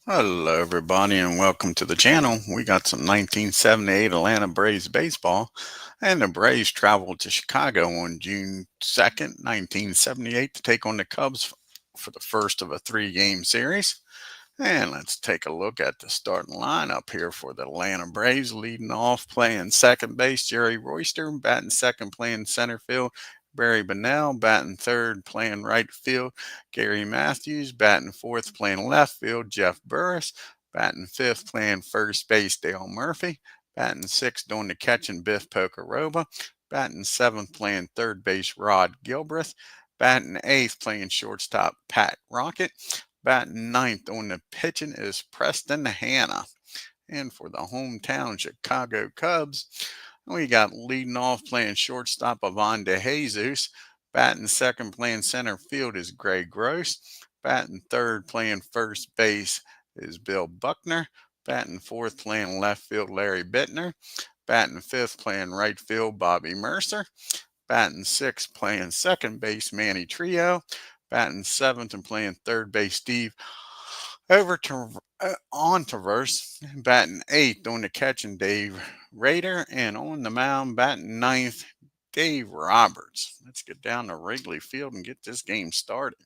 Hello, everybody, and welcome to the channel. We got some 1978 Atlanta Braves baseball, and the Braves traveled to Chicago on June 2nd, 1978, to take on the Cubs for the first of a three-game series. And let's take a look at the starting lineup here for the Atlanta Braves. Leading off, playing second base, Jerry Royster. Batting second, playing center field, Barry Bonnell. Batting third, playing right field, Gary Matthews. Batting fourth, playing left field, Jeff Burris. Batting fifth, playing first base, Dale Murphy. Batting sixth, doing the catching, Biff Pocoroba. Batting seventh, playing third base, Rod Gilbreth. Batting eighth, playing shortstop, Pat Rocket. Batting ninth on the pitching is Preston HANNA. And for the hometown Chicago Cubs, we got leading off, playing shortstop, Ivan DeJesus. Batting second, playing center field is Greg Gross. Batting third, playing first base is Bill Buckner. Batting fourth, playing left field, Larry Bittner. Batting fifth, playing right field, Bobby Mercer. Batting sixth, playing second base, Manny Trio. Batting seventh and playing third base, Steve over to on Traverse. Batting eighth on the catching, Dave Rader. And on the mound, batting ninth, Dave Roberts. Let's get down to Wrigley Field and get this game started.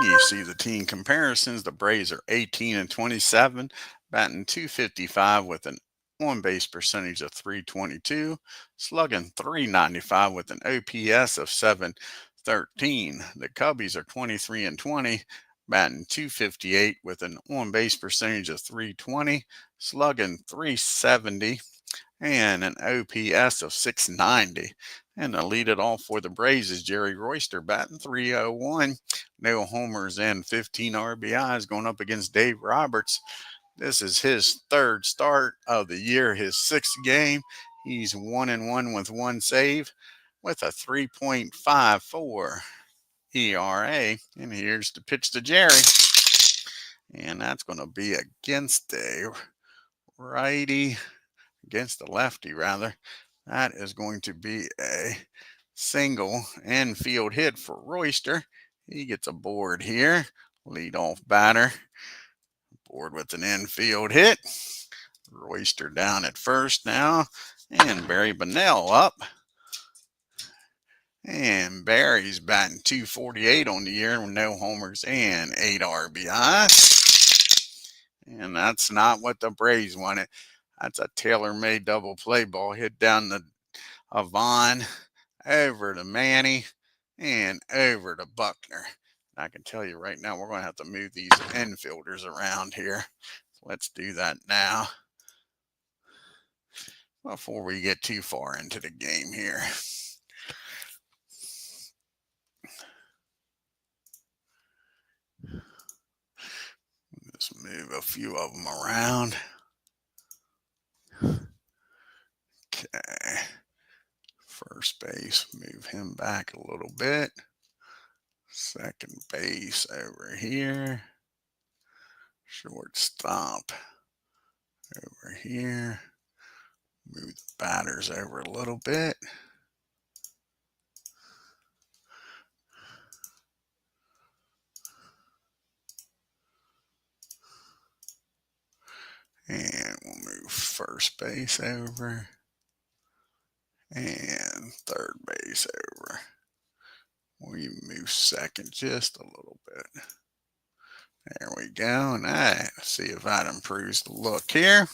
You see the team comparisons. The Braves are 18 and 27, batting .255 with an on base percentage of .322, slugging .395 with an OPS of .713. The Cubbies are 23 and 20, batting .258 with an on base percentage of .320, slugging .370, and an OPS of .690. And to lead it all for the Braves is Jerry Royster, batting .301, no homers and 15 RBIs, going up against Dave Roberts. This is his third start of the year, his sixth game. He's 1-1 with one save, with a 3.54 ERA. And here's the pitch to Jerry. And that's going to be against a righty, against the lefty, rather. That is going to be a single infield hit for Royster. He gets a board here. Leadoff batter. Board with an infield hit. Royster down at first now. And Barry Bonnell up. And Barry's batting .248 on the year with no homers and 8 RBIs. And that's not what the Braves wanted. That's a tailor-made double play ball hit down the Avon, over to Manny, and over to Buckner. I can tell you right now, we're going to have to move these infielders around here. So let's do that now before we get too far into the game here. Just move a few of them around. Okay. First base, move him back a little bit. Second base over here. Shortstop over here. Move the batters over a little bit. And we'll move first base over and third base over. We move second just a little bit. There we go. And let's see if that improves the look here.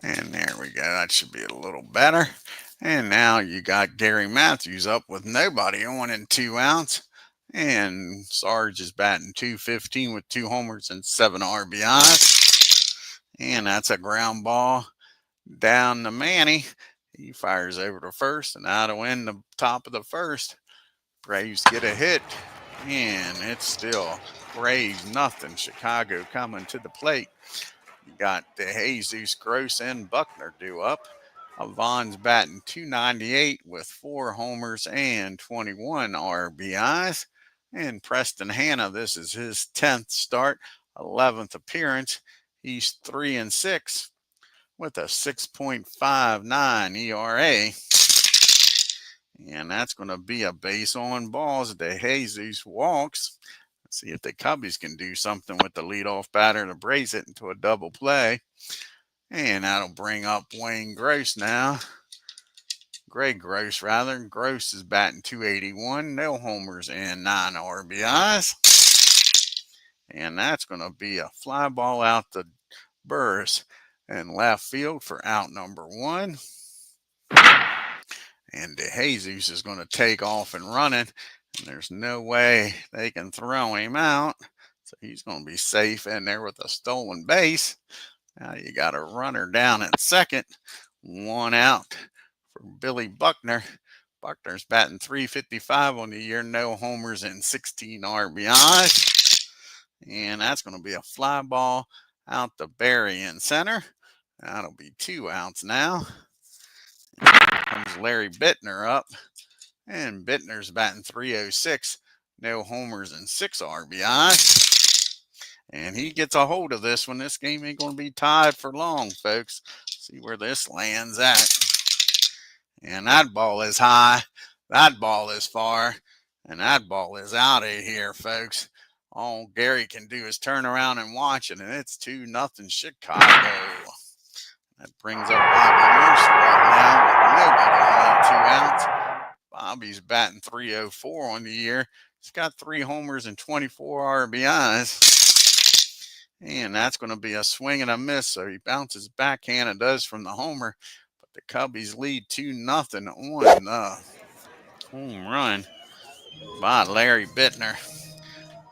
And there we go. That should be a little better. And now you got Gary Matthews up with nobody on and 2 outs. And Sarge is batting .215 with 2 homers and 7 RBIs. And that's a ground ball down to Manny. He fires over to first, and out to win the top of the first. Braves get a hit, and it's still Braves nothing. Chicago coming to the plate. You got DeJesus, Gross, and Buckner due up. Vaughn's batting .298 with 4 homers and 21 RBIs. And Preston Hanna, this is his 10th start, 11th appearance. He's 3-6 with a 6.59 ERA. And that's going to be a base on balls. DeJesus walks. Let's see if the Cubbies can do something with the leadoff batter to brace it into a double play. And that'll bring up Wayne Gross now. Greg Gross, rather. Gross is batting .281, no homers and 9 RBIs. And that's going to be a fly ball out to Burris in left field for out number 1. And DeJesus is going to take off and run it. And there's no way they can throw him out. So he's going to be safe in there with a stolen base. Now you got a runner down at second. 1 out for Billy Buckner. Buckner's batting .355 on the year. No homers and 16 RBIs. And that's going to be a fly ball out to Barry in center. That'll be 2 outs now. Comes Larry Bittner up. And Bittner's batting .306. No homers and 6 RBIs. And he gets a hold of this one. This game ain't going to be tied for long, folks. See where this lands at. And that ball is high. That ball is far. And that ball is out of here, folks. All Gary can do is turn around and watch it. And it's 2-0 Chicago. That brings up Bobby Mercer up now with nobody on, 2 outs. Bobby's batting .304 on the year. He's got 3 homers and 24 RBIs. And that's going to be a swing and a miss. So he bounces backhand and does from the homer. But the Cubbies lead 2-0 on the home run by Larry Bittner.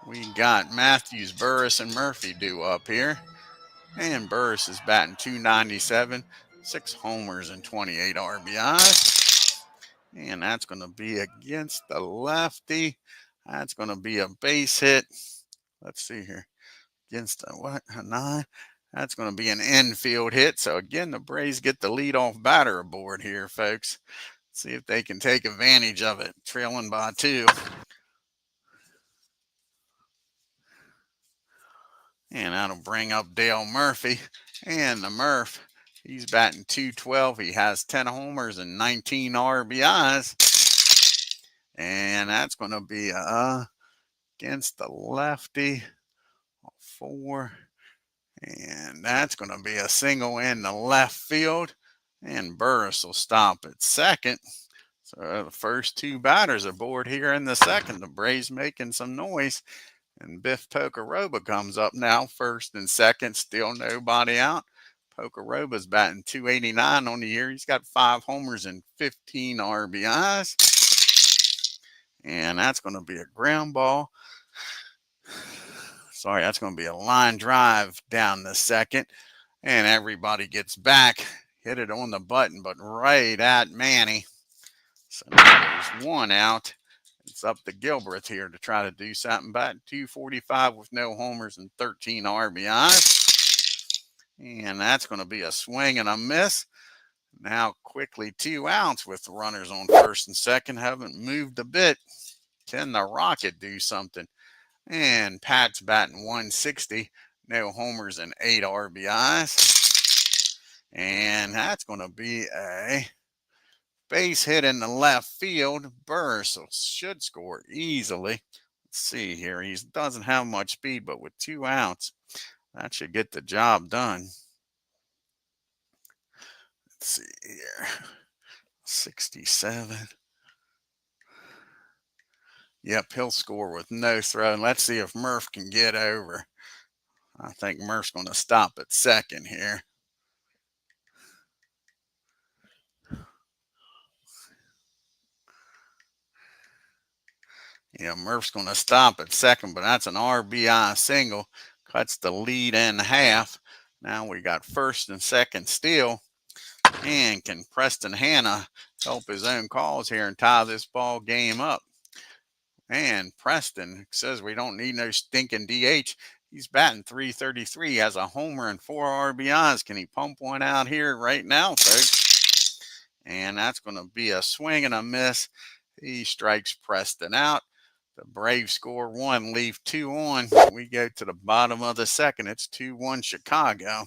We got Matthews, Burris, and Murphy due up here. And Burris is batting .297, 6 homers and 28 RBIs. And that's going to be against the lefty. That's going to be a base hit. Let's see here. Against a 9. That's going to be an infield hit. So again, the Braves get the leadoff batter aboard here, folks. See if they can take advantage of it. Trailing by 2. And that'll bring up Dale Murphy. And the Murph, he's batting .212. He has 10 homers and 19 RBIs. And that's going to be against the lefty. 4. And that's going to be a single in the left field. And Burris will stop at second. So the first 2 batters aboard here in the second. The Braves making some noise. And Biff Pocoroba comes up now, first and second, still nobody out. Pocoroba's batting .289 on the year. He's got 5 homers and 15 RBIs. And that's going to be a ground ball. Sorry, that's going to be a line drive down the second. And everybody gets back. Hit it on the button, but right at Manny. So now there's 1 out. It's up to Gilbreth here to try to do something. Batting .245 with no homers and 13 RBIs. And that's going to be a swing and a miss. Now quickly 2 outs with the runners on first and second. Haven't moved a bit. Can the Rocket do something? And Pat's batting .160. No homers and 8 RBIs. And that's going to be a base hit in the left field. Burris should score easily. Let's see here. He doesn't have much speed, but with 2 outs, that should get the job done. Let's see here. 67. Yep, he'll score with no throw. And let's see if Murph can get over. I think Murph's going to stop at second here. Yeah, Murph's going to stop at second, but that's an RBI single. Cuts the lead in half. Now we got first and second still. And can Preston Hanna help his own cause here and tie this ball game up? And Preston says we don't need no stinking DH. He's batting .333, has a homer and 4 RBIs. Can he pump one out here right now, folks? And that's going to be a swing and a miss. He strikes Preston out. The Braves score 1, leave 2 on. We go to the bottom of the second. It's 2-1 Chicago.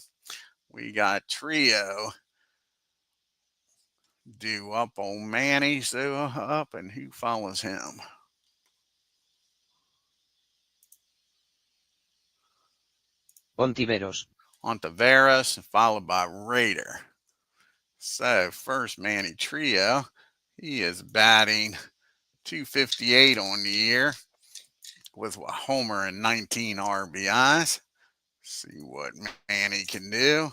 We got Trio due up on Manny, so up, and who follows him? Ontiveros, followed by Raider. So first Manny Trio, he is batting .258 on the year with a homer and 19 RBIs. See what Manny can do.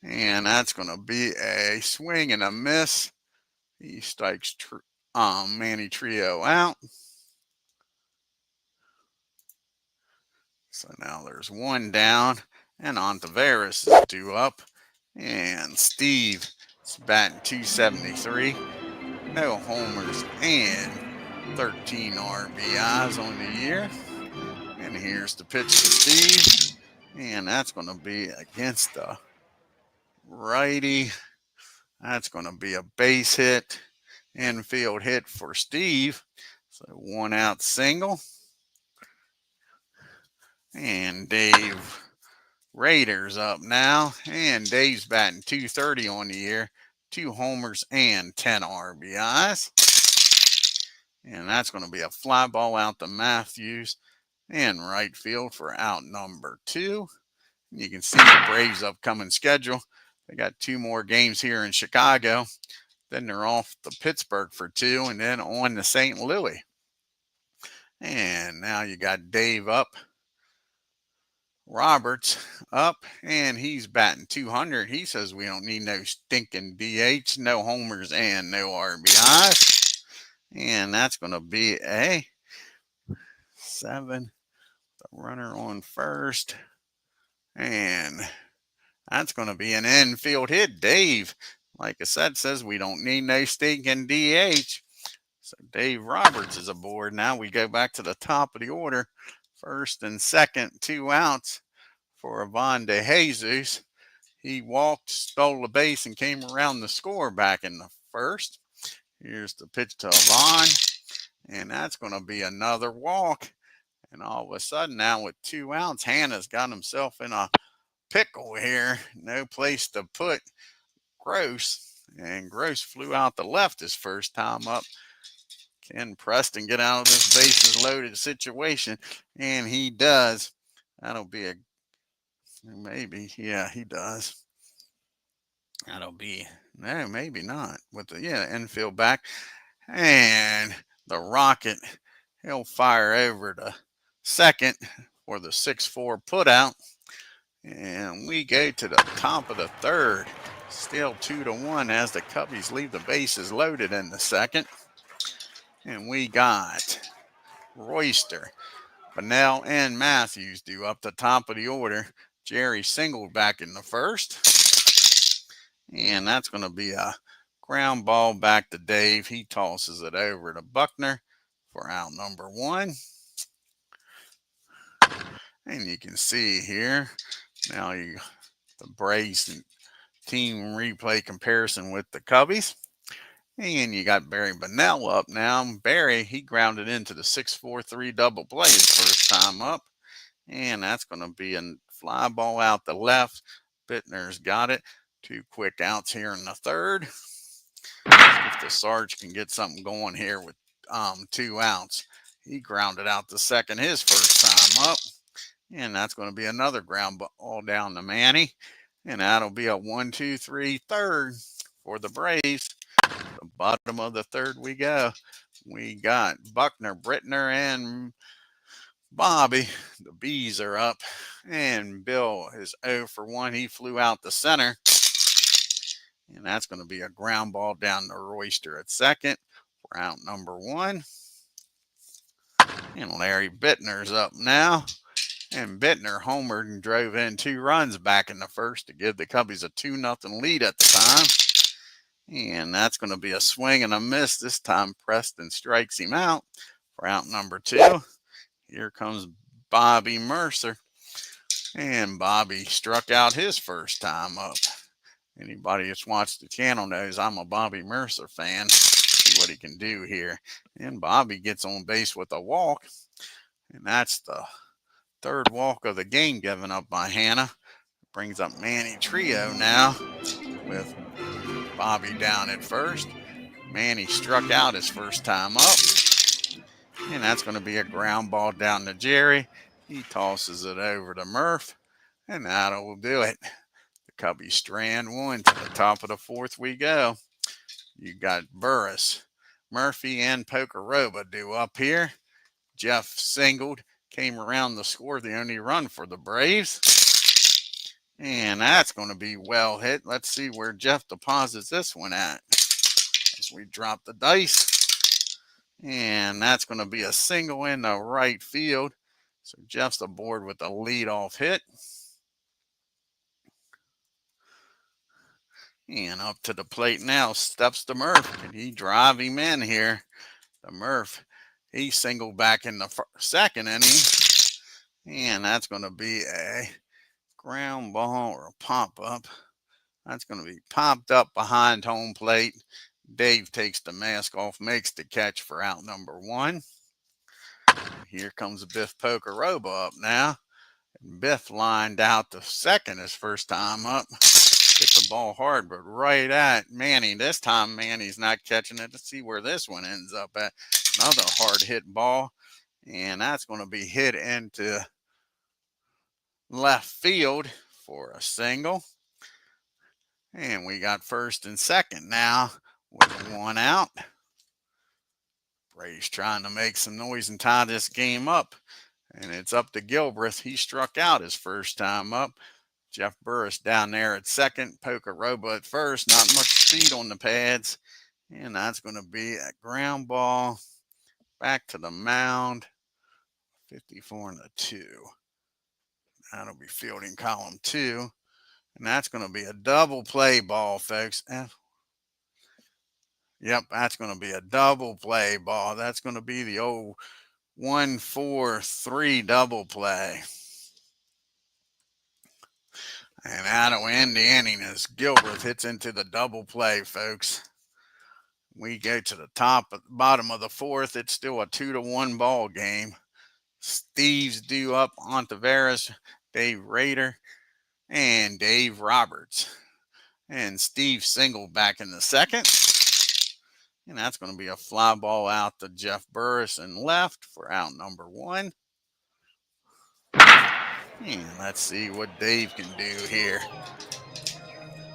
And that's going to be a swing and a miss. He strikes Manny Trio out. So now there's 1 down, and Ontiveros is due up. And Steve is batting .273. No homers and 13 RBIs on the year. And here's the pitch to Steve. And that's going to be against the righty. That's going to be a base hit, infield hit for Steve. So 1 out single. And Dave Raiders up now. And Dave's batting .230 on the year. 2 homers and 10 RBIs. And that's going to be a fly ball out to Matthews in right field for out number 2. You can see the Braves' upcoming schedule. They got 2 more games here in Chicago. Then they're off to Pittsburgh for 2, and then on to St. Louis. And now you got Dave up. Roberts up, and he's batting .200. He says we don't need no stinking DH, no homers, and no RBIs. And that's going to be a 7. The runner on first. And that's going to be an infield hit. Dave, like I said, says we don't need no stinking DH. So Dave Roberts is aboard. Now we go back to the top of the order. First and second, 2 outs for Ivan De Jesus. He walked, stole the base, and came around the score back in the first. Here's the pitch to Ivan, and that's going to be another walk. And all of a sudden now with 2 outs, HANNA's got himself in a pickle here. No place to put Gross. And Gross flew out the left his first time up. Can Preston get out of this bases loaded situation? And he does. That'll be a maybe. Yeah, he does. That'll be no, maybe not. With the infield back. And the Rocket, he'll fire over to second for the 6-4 put out. And we go to the top of the third. Still 2-1 as the Cubbies leave the bases loaded in the second. And we got Royster, Bunnell, and Matthews due up the top of the order. Jerry singled back in the first. And that's going to be a ground ball back to Dave. He tosses it over to Buckner for out number 1. And you can see here, now the Braves team replay comparison with the Cubbies. And you got Barry Bunnell up now. Barry, he grounded into the 6-4-3 double play his first time up. And that's going to be a fly ball out the left. Bittner's got it. 2 quick outs here in the third. If the Sarge can get something going here with 2 outs. He grounded out the second his first time up. And that's going to be another ground ball down to Manny. And that'll be a 1-2-3 third for the Braves. The bottom of the third we go. We got Buckner, Brittner, and Bobby. The Bees are up. And Bill is 0 for 1. He flew out the center. And that's going to be a ground ball down to Royster at second for out number 1. And Larry Bittner's up now. And Bittner homered and drove in 2 runs back in the first to give the Cubbies a 2-0 lead at the time. And that's going to be a swing and a miss. This time Preston strikes him out for out number 2. Here comes Bobby Mercer. And Bobby struck out his first time up. Anybody that's watched the channel knows I'm a Bobby Mercer fan. See what he can do here. And Bobby gets on base with a walk. And that's the 3rd walk of the game given up by HANNA. Brings up Manny Trio now with Bobby down at first. Manny struck out his first time up. And that's going to be a ground ball down to Jerry. He tosses it over to Murph. And that'll do it. The Cubbies strand 1 to the top of the 4th we go. You got Burris, Murphy, and Pocoroba due up here. Jeff singled, came around to score the only run for the Braves. And that's going to be well hit. Let's see where Jeff deposits this one at. As we drop the dice. And that's going to be a single in the right field. So Jeff's aboard with a leadoff hit. And up to the plate now steps the Murph. Can he drive him in here? The Murph, he singled back in the 2nd inning. And that's going to be a ground ball or a pop-up. That's going to be popped up behind home plate. Dave takes the mask off, makes the catch for out number 1. Here comes Biff Pocoroba up now. Biff lined out to second his first time up. Hit the ball hard, but right at Manny. This time Manny's not catching it. Let's see where this one ends up at. Another hard hit ball. And that's going to be hit into left field for a single. And we got 1st and 2nd now with 1 out. Braves trying to make some noise and tie this game up. And it's up to Gilbreth. He struck out his first time up. Jeff Burris down there at 2nd. Pocoroba at 1st. Not much speed on the pads. And that's going to be a ground ball back to the mound. 54 and a 2. That'll be fielding column 2. And that's going to be a double play ball, folks. Yep, that's going to be a double play ball. That's going to be the old 1-4-3 double play. And that'll end the inning as Gilbreth hits into the double play, folks. We go to the bottom of the 4th. It's still a 2-1 ball game. Steve's due up on Tavares, Dave Rader, and Dave Roberts. And Steve singled back in the 2nd. And that's going to be a fly ball out to Jeff Burris and left for out number 1. And let's see what Dave can do here.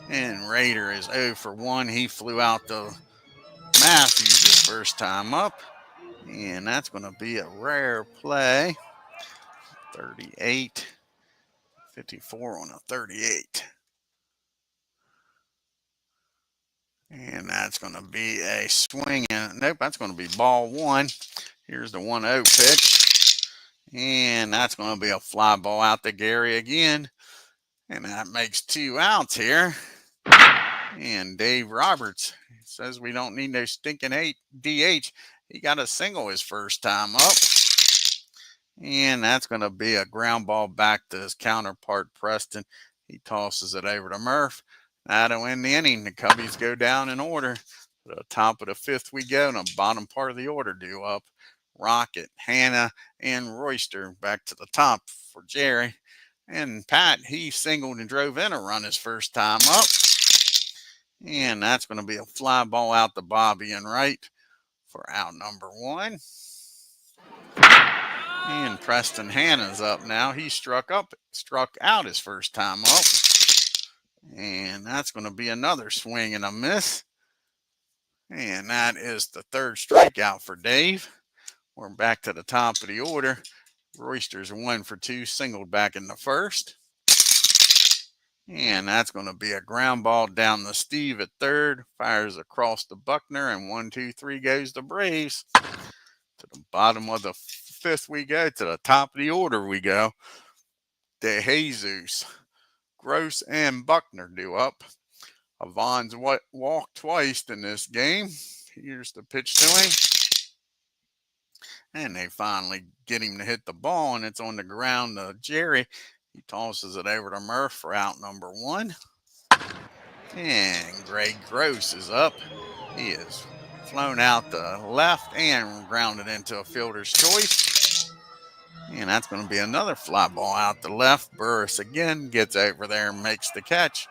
And Rader is 0 for 1. He flew out to Matthews his first time up. And that's going to be a rare play. 38. 54 on a 38. And that's going to be a swing. Nope, that's going to be ball 1. Here's the 1-0 pitch. And that's going to be a fly ball out to Gary again. And that makes 2 outs here. And Dave Roberts says we don't need no stinking DH. He got a single his first time up. And that's going to be a ground ball back to his counterpart, Preston. He tosses it over to Murph. That'll end the inning. The Cubbies go down in order. To the top of the 5th we go, and the bottom part of the order due up. Rocket, HANNA, and Royster back to the top for Jerry. And Pat, he singled and drove in a run his first time up. And that's going to be a fly ball out to Bobby and right for out number 1. And Preston HANNA's up now. He struck out his first time up. And that's going to be another swing and a miss. And that is the 3rd strikeout for Dave. We're back to the top of the order. Royster's 1 for 2, singled back in the 1st. And that's going to be a ground ball down to Steve at 3rd. Fires across to Buckner, and 1-2-3 goes the Braves. To the bottom of the 5th we go. To the top of the order we go. De Jesus, Gross, and Buckner due up. Vaughn's walked twice in this game. Here's the pitch to him. And they finally get him to hit the ball, and it's on the ground to Jerry. He tosses it over to Murph for out number 1. And Greg Gross is up. He is flown out the left and grounded into a fielder's choice. And that's going to be another fly ball out the left. Burris again gets over there and makes the catch.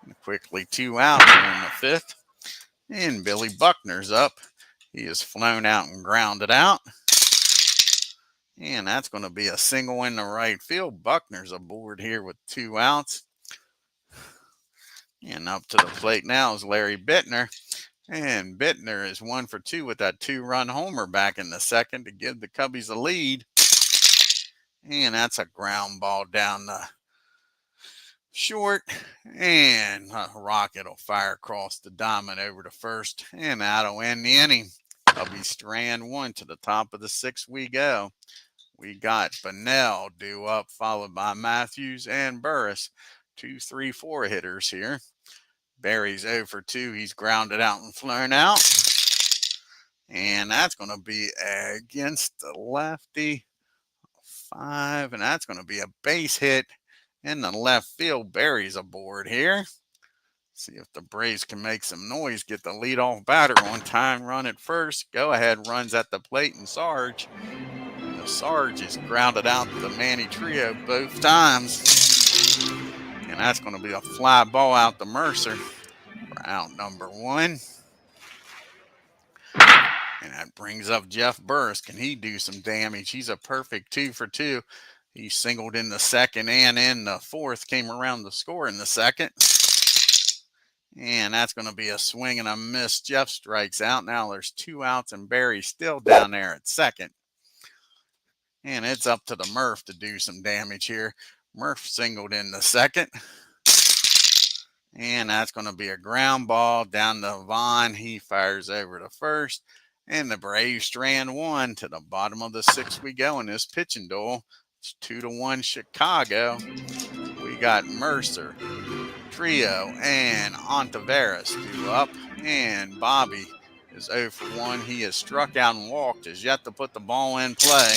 And quickly 2 outs in the 5th. And Billy Buckner's up. He is flown out and grounded out. And that's going to be a single in the right field. Buckner's aboard here with 2 outs. And up to the plate now is Larry Bittner. And Bittner is 1 for 2 with that 2-run homer back in the 2nd to give the Cubbies a lead. And that's a ground ball down the short. And Rocket will fire across the diamond over to first. And that'll end the inning. Cubbies strand 1 to the top of the 6th we go. We got Bunnell due up, followed by Matthews and Burris. 2, 3, 4 hitters here. Barry's 0 for 2. He's grounded out and flown out. And that's going to be against the lefty. 5. And that's going to be a base hit in the left field. Barry's aboard here. See if the Braves can make some noise. Get the leadoff batter on time. Run at first. Go ahead runs at the plate, and Sarge. The Sarge is grounded out the Manny Trio both times. And that's going to be a fly ball out to Mercer for out number 1. And that brings up Jeff Burris. Can he do some damage? He's a perfect 2 for 2. He singled in the 2nd and in the 4th. Came around to score in the 2nd. And that's going to be a swing and a miss. Jeff strikes out. Now there's 2 outs, and Barry's still down there at 2nd. And it's up to the Murph to do some damage here. Murph singled in the 2nd. And that's going to be a ground ball down to Vaughn. He fires over to first. And the Braves strand 1 to the bottom of the 6th we go in this pitching duel. It's 2-1 Chicago. We got Mercer, Trio, and Ontiveros due up. And Bobby is 0 for 1. He has struck out and walked. Has yet to put the ball in play.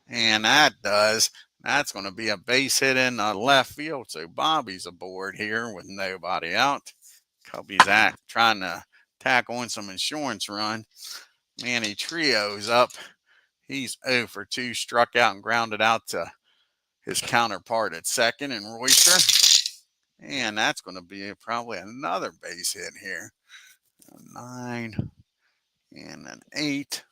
And that's going to be a base hit in the left field. So Bobby's aboard here with nobody out. Cubbies trying to tack on some insurance run. Manny Trio's up. He's 0 for 2, struck out and grounded out to his counterpart at 2nd, and Royster. And that's going to be probably another base hit here. A 9 and an 8.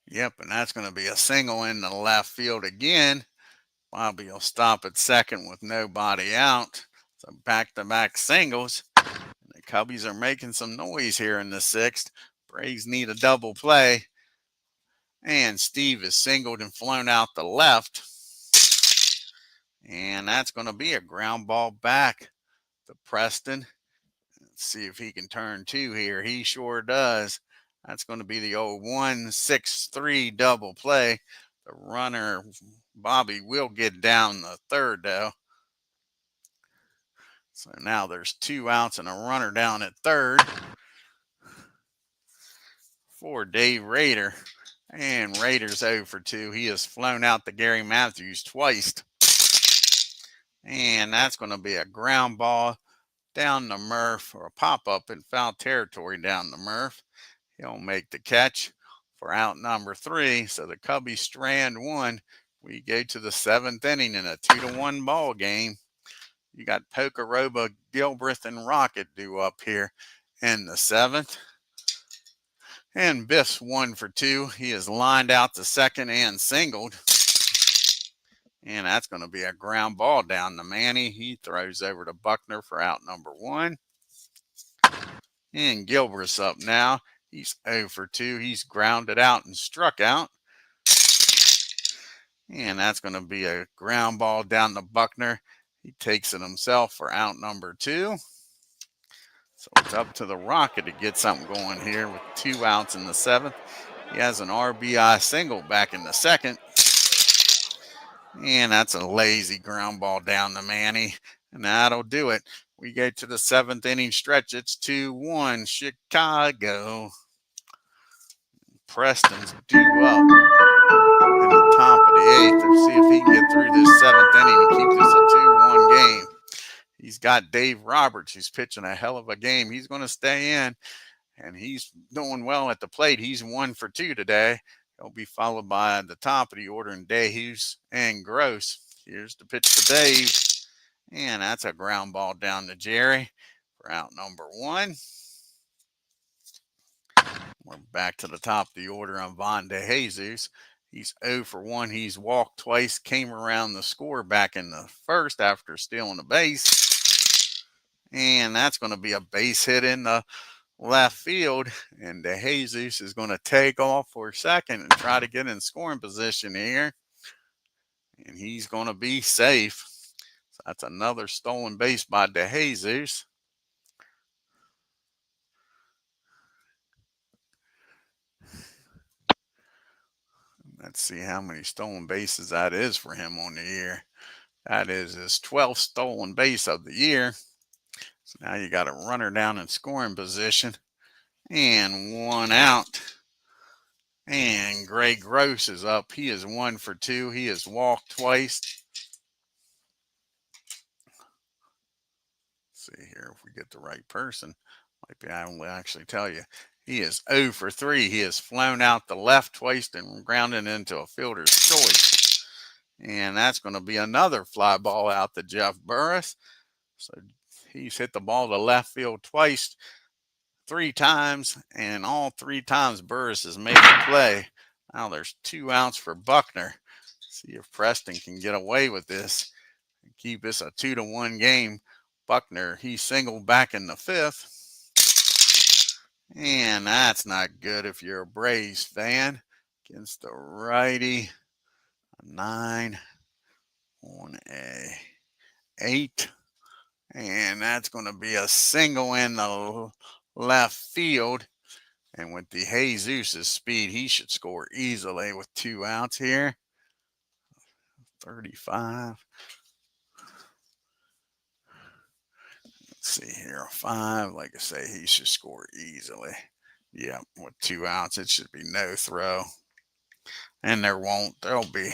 Yep, and that's going to be a single in the left field again. Bobby will stop at 2nd with nobody out. So back-to-back singles. And the Cubbies are making some noise here in the 6th. Braves need a double play. And Steve is singled and flown out the left. And that's going to be a ground ball back to Preston. Let's see if he can turn 2 here. He sure does. That's going to be the old 1-6-3 double play. The runner, Bobby, will get down the 3rd, though. So now there's 2 outs and a runner down at 3rd for Dave Rader. And Rader's 0 for 2. He has flown out to Gary Matthews twice. And that's going to be a ground ball down the Murph, or a pop-up in foul territory down the Murph. He'll make the catch for out number 3. So the Cubbies strand 1. We go to the 7th inning in a 2-1 ball game. You got Pocoroba, Gilbreth, and Rocket due up here in the 7th. And Biff's 1 for 2. He is lined out to 2nd and singled. And that's going to be a ground ball down to Manny. He throws over to Buckner for out number 1. And Gilbreth's up now. He's 0 for 2. He's grounded out and struck out. And that's going to be a ground ball down to Buckner. He takes it himself for out number 2. So it's up to the Rocket to get something going here with 2 outs in the 7th. He has an RBI single back in the 2nd. And that's a lazy ground ball down to Manny. And that'll do it. We go to the 7th inning stretch. It's 2-1 Chicago. Preston's due up in the top of the 8th. Let's see if he can get through this 7th inning and keep this a 2-1 game. He's got Dave Roberts, who's pitching a hell of a game. He's going to stay in, and he's doing well at the plate. He's 1 for 2 today. He'll be followed by the top of the order in DeHues and Gross. Here's the pitch to Dave, and that's a ground ball down to Jerry for out number 1. We're back to the top of the order on Von DeJesus. He's 0 for 1. He's walked twice, came around the score back in the first after stealing a base. And that's going to be a base hit in the left field. And DeJesus is going to take off for second and try to get in scoring position here. And he's going to be safe. So that's another stolen base by DeJesus. Let's see how many stolen bases that is for him on the year. That is his 12th stolen base of the year. So now you got a runner down in scoring position and 1 out. And Greg Gross is up. He is 1 for 2. He has walked twice. Let's see here if we get the right person. Might be I will actually tell you. He is 0 for 3. He has flown out the left twice and grounded into a fielder's choice. And that's going to be another fly ball out to Jeff Burris. So he's hit the ball to left field twice, 3 times, and all 3 times Burris has made the play. Now there's 2 outs for Buckner. See if Preston can get away with this and keep this a 2-1 game. Buckner, he singled back in the 5th. And that's not good if you're a Braves fan. Against the righty. 9 on a 8. And that's going to be a single in the left field. And with DeJesus' speed, he should score easily with 2 outs here. 35. Let's see here. 5. Like I say, he should score easily. Yeah, with 2 outs, it should be no throw. And there won't. That'll be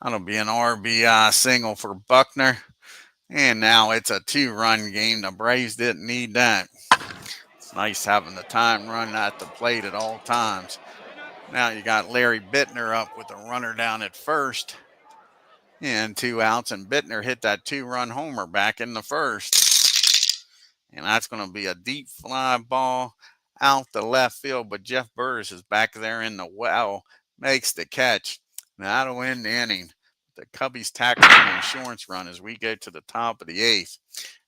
an RBI single for Buckner. And now it's a 2-run game. The Braves didn't need that. It's nice having the time run at the plate at all times. Now you got Larry Bittner up with a runner down at first. And 2 outs, and Bittner hit that 2-run homer back in the first. And that's going to be a deep fly ball out the left field, but Jeff Burris is back there in the well, makes the catch. Now that'll end the inning. The Cubbies tackle an insurance run as we go to the top of the 8th.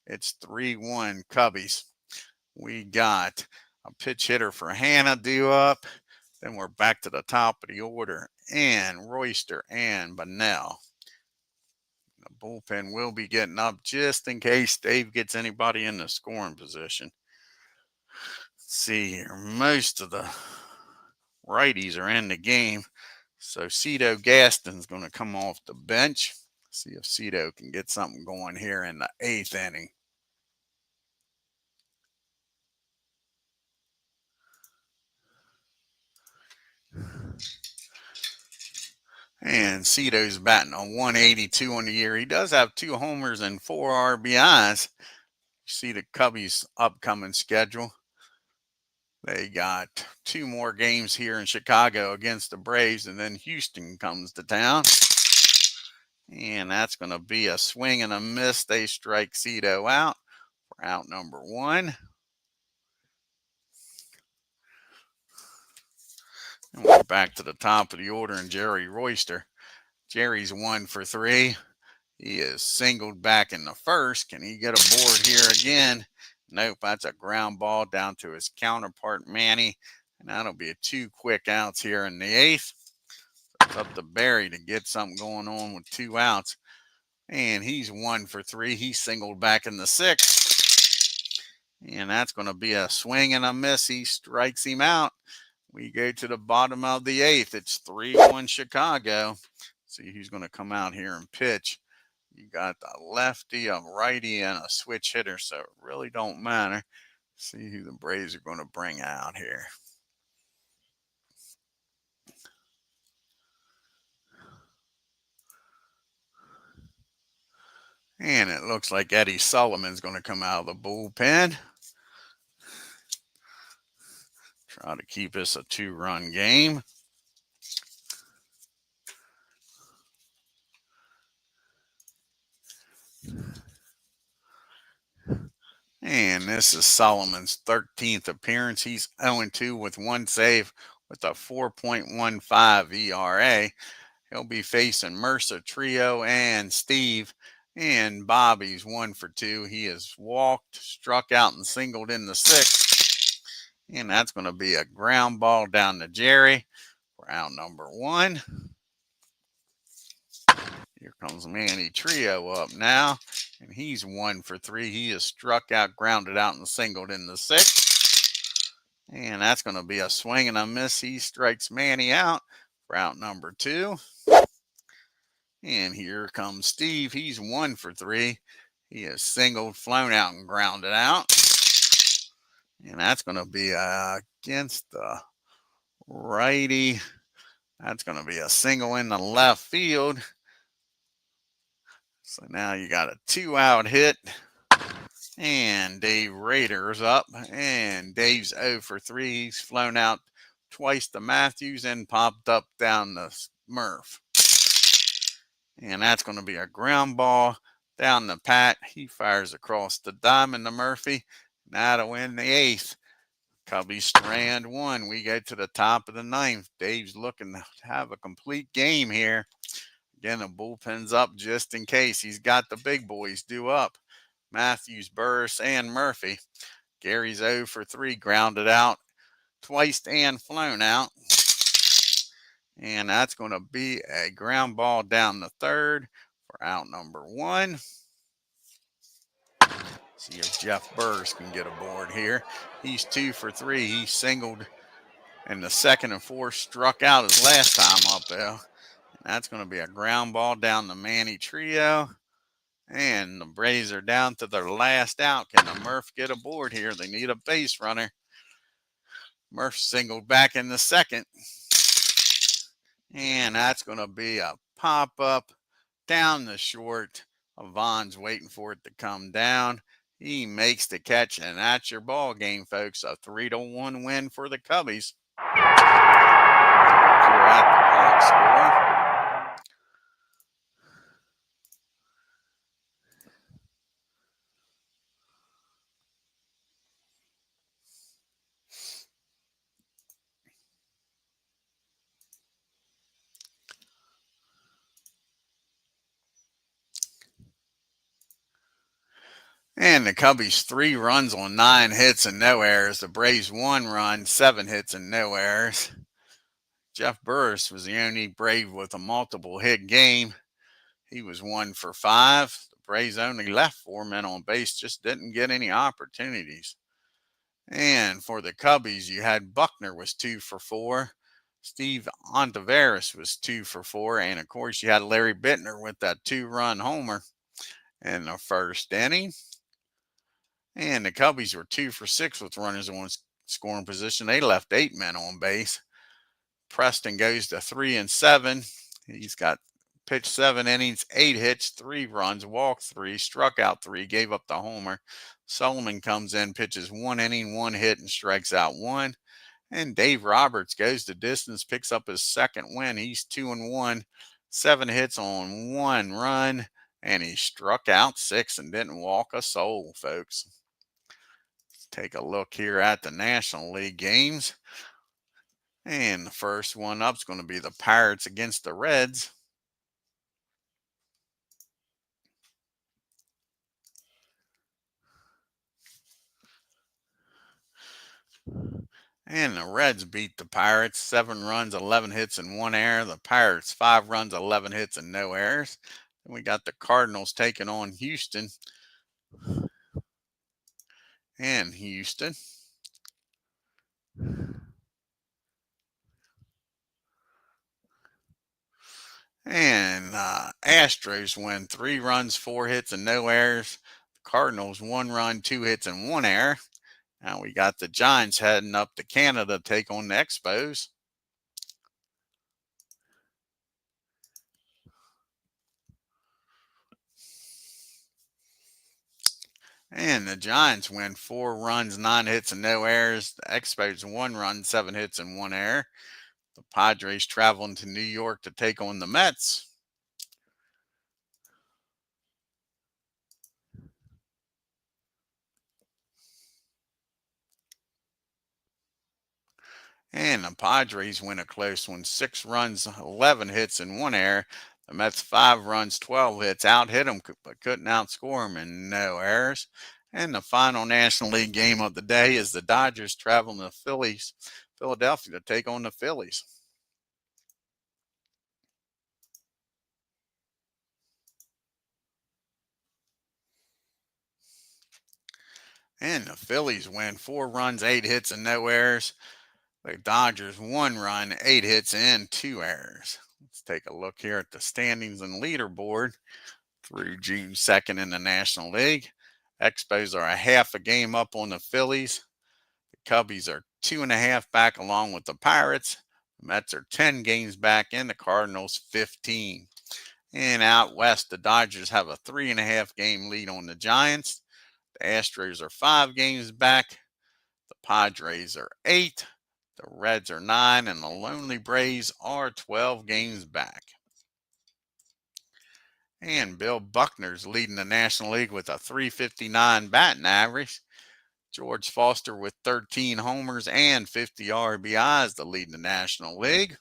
It's 3-1 Cubbies. We got a pitch hitter for HANNA due up. Then we're back to the top of the order, and Royster and Bunnell. The bullpen will be getting up just in case Dave gets anybody in the scoring position. Let's see here. Most of the righties are in the game. So Cito Gaston's going to come off the bench. See if Cito can get something going here in the 8th inning. And Cito's batting a 182 on the year. He does have 2 homers and 4 RBIs. You see the Cubbies' upcoming schedule. They got 2 more games here in Chicago against the Braves, and then Houston comes to town. And that's going to be a swing and a miss. They strike Cito out for out number 1. And we're back to the top of the order and Jerry Royster. Jerry's 1 for 3. He is singled back in the first. Can he get aboard here again? Nope, that's a ground ball down to his counterpart, Manny. And that'll be 2 quick outs here in the 8th. It's up to Barry to get something going on with 2 outs. And he's 1 for 3. He singled back in the 6th. And that's going to be a swing and a miss. He strikes him out. We go to the bottom of the 8th. It's 3-1 Chicago. See who's going to come out here and pitch. You got a lefty, a righty, and a switch hitter, so it really don't matter. See who the Braves are going to bring out here. And it looks like Eddie Sullivan's going to come out of the bullpen. Try to keep this a 2-run game. And this is Solomon's 13th appearance. He's 0-2 with 1 save with a 4.15 ERA. He'll be facing Mercer Trio and Steve. And Bobby's 1 for 2. He has walked, struck out, and singled in the 6th. And that's going to be a ground ball down to Jerry for out number 1. Here comes Manny Trio up now, and he's 1 for 3. He is struck out, grounded out, and singled in the 6th. And that's going to be a swing and a miss. He strikes Manny out for out number 2. And here comes Steve. He's 1 for 3. He is singled, flown out, and grounded out. And that's going to be against the righty. That's going to be a single in the left field. So now you got a 2-out hit. And Dave Rader's up. And Dave's 0 for 3. He's flown out twice to Matthews and popped up down the Murph. And that's going to be a ground ball down the Pat. He fires across the diamond to Murphy. Now to win the 8th. Cubbies strand 1. We go to the top of the 9th. Dave's looking to have a complete game here. Again, the bullpen's up just in case. He's got the big boys due up. Matthews, Burris, and Murphy. Gary's 0 for 3, grounded out twice and flown out. And that's going to be a ground ball down the 3rd for out number 1. See if Jeff Burris can get aboard here. He's 2 for 3. He singled in the 2nd and 4th, struck out his last time up there. And that's going to be a ground ball down the Manny Trio. And the Braves are down to their last out. Can the Murph get aboard here? They need a base runner. Murph singled back in the 2nd. And that's going to be a pop-up down the short. Vaughn's waiting for it to come down. He makes the catch, and that's your ball game, folks. A 3-1 win for the Cubbies. Here at the box score. And the Cubbies 3 runs on 9 hits and no errors. The Braves 1 run, 7 hits and no errors. Jeff Burris was the only Brave with a multiple hit game. He was 1 for 5. The Braves only left 4 men on base, just didn't get any opportunities. And for the Cubbies, you had Buckner was 2 for 4. Steve Ontiveros was 2 for 4. And of course, you had Larry Bittner with that 2-run homer in the 1st inning. And the Cubbies were 2 for 6 with runners on scoring position. They left 8 men on base. Preston goes to 3 and 7. He's got pitched 7 innings, 8 hits, 3 runs, walked 3, struck out 3, gave up the homer. Solomon comes in, pitches 1 inning, 1 hit, and strikes out 1. And Dave Roberts goes the distance, picks up his 2nd win. He's 2-1, 7 hits on 1 run, and he struck out 6 and didn't walk a soul, folks. Take a look here at the National League games. And the first one up is going to be the Pirates against the Reds. And the Reds beat the Pirates 7 runs, 11 hits, and 1 error. The Pirates 5 runs, 11 hits, and no errors. Then we got the Cardinals taking on Houston. And Houston. And Astros win 3 runs, 4 hits, and no errors. The Cardinals 1 run, 2 hits, and 1 error. Now we got the Giants heading up to Canada to take on the Expos. And the Giants win 4 runs, 9 hits, and no errors. The Expos 1 run, 7 hits, and 1 error. The Padres traveling to New York to take on the Mets. And the Padres win a close one, 6 runs, 11 hits, and 1 error. The Mets 5 runs, 12 hits, out hit them, but couldn't outscore them, and no errors. And the final National League game of the day is the Dodgers traveling to Philadelphia to take on the Phillies. And the Phillies win 4 runs, 8 hits, and no errors. The Dodgers 1 run, 8 hits, and 2 errors. Let's take a look here at the standings and leaderboard through June 2nd in the National League. Expos are a half a game up on the Phillies. The Cubbies are 2.5 back along with the Pirates. The Mets are 10 games back and the Cardinals 15. And out west, the Dodgers have a 3.5 game lead on the Giants. The Astros are 5 games back. The Padres are 8. The Reds are 9. And the Lonely Braves are 12 games back. And Bill Buckner's leading the National League with a .359 batting average. George Foster with 13 homers and 50 RBIs to lead the National League.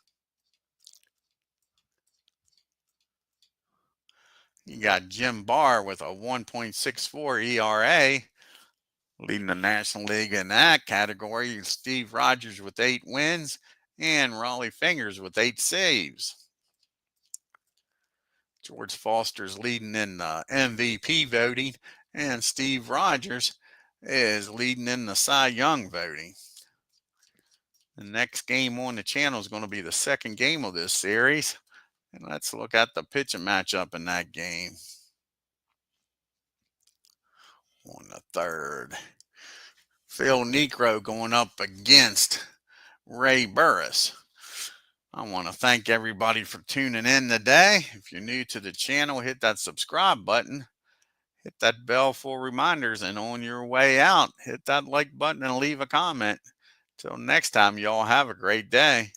You got Jim Barr with a 1.64 ERA leading the National League in that category. Steve Rogers with 8 wins and Raleigh Fingers with 8 saves. George Foster's leading in the MVP voting, and Steve Rogers is leading in the Cy Young voting. The next game on the channel is going to be the second game of this series. And let's look at the pitching matchup in that game. On the third, Phil Niekro going up against Ray Burris. I want to thank everybody for tuning in today. If you're new to the channel, hit that subscribe button. Hit that bell for reminders. And on your way out, hit that like button and leave a comment. Till next time, y'all have a great day.